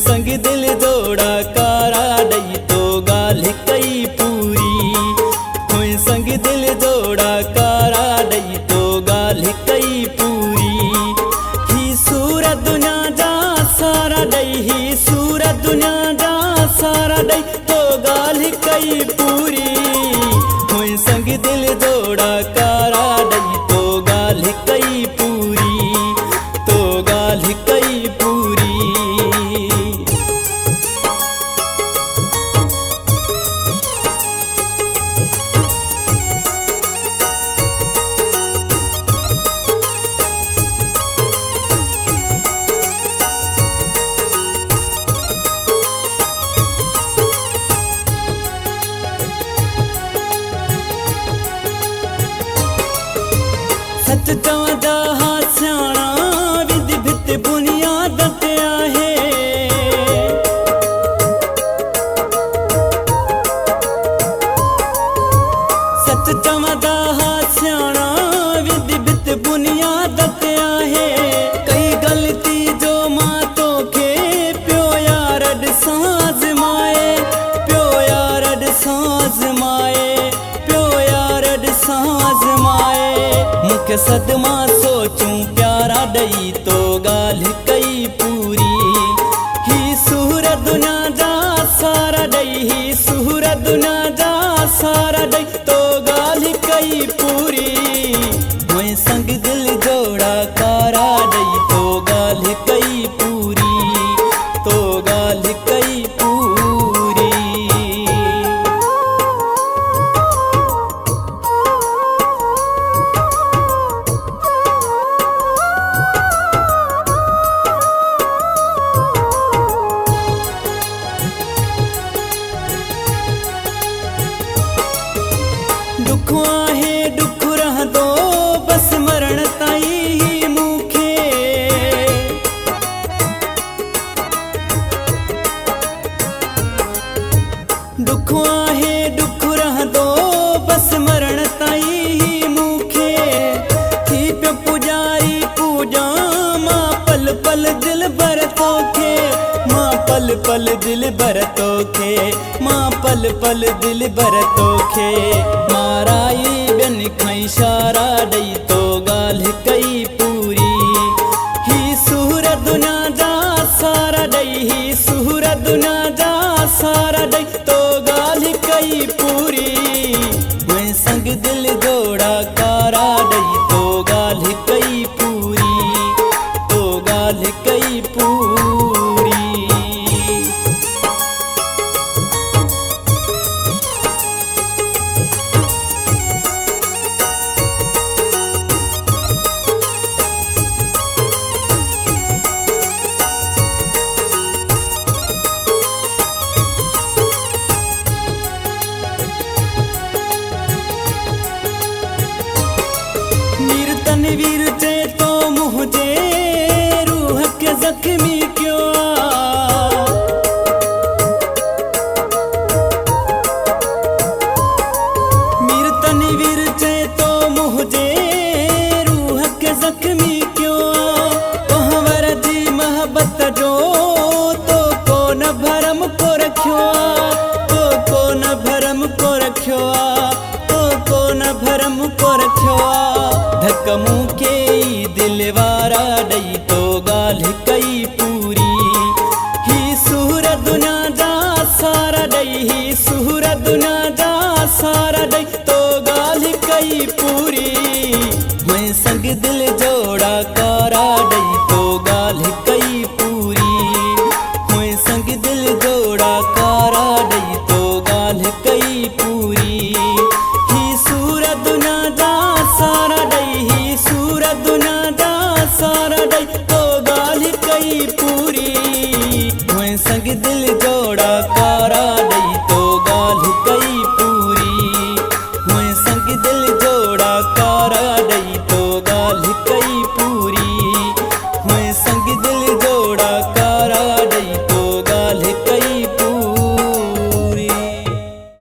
संग दिल जोड़ा कारा डई तो गाल कई पूरी। हुई संग दिल जोड़ा कारा डई तो गाल कई पूरी। ही सूरत दुनिया जा सारा डई, ही सूरत दुनिया जा सारा डई तो गाल कई पूरी। हुई संग दिल जोड़ा कारा डई तो गाल कई पूरी, तो गाल कई पूरी। सच चवंदा हा सियाणा विधि भित बुनियाद ते आहे। सच चवंदा हा सियाणा विधि भित बुनियाद ते आहे। कई गलती जो मां तोखे पियो यार ॾिसांस माए, पियो यार ॾिसांस माए, पियो यार ॾिसांस माए। मुखे सदमा सोचूं प्यारा डई तो गाल कई पूरी। ही सूरत दुनिया जा सारा डई, ही सूरत दुनिया जा सारा डई तो गाल कई पूरी। हुई संग दिल जोड़ा कारा डई तो गाल कई पूरी, तो गाल कई पूरी। दुख आहे दुख रहंदो बस मरण ताईं मूंखे। दुख आहे दुख रहंदो बस मरण ताईं मूंखे। थी पियो पुजारी पूजा मां पल पल दिल भर तोखे, मां पल पल दिल भर तोखे, मां पल पल दिल भर तोखे। माराई ॿियन खां इशारा ॾई तो गाल कई पूरी। ही सूरत दुनिया जा सारा ॾई, ही सूरत दुनिया जा सारा ॾई तो गाल कई पूरी। मैं संग दिल जोड़ा कारा ॾई तो गाल कई पूरी, तो गाल कई पूरी। वीर तनवीर चे तो मुझे रूह के जख्मी क्यों आ। वीर तनवीर चे तो मुझे रूह के जख्मी क्यों आ। तोहवर जी मोहब्बत जो तो कोन भरम को रखियो आ, तो कोन भरम को रखियो आ, तो कोन भरम को रखियो आ। धक मूंखे दिल वारा ॾई तो गाल कई पूरी। ही सूरत दुनिया जा सारा ॾई, ही सूरत दुनिया जा सारा ॾई तो गाल कई पूरी। मैं संग दिल जोड़ा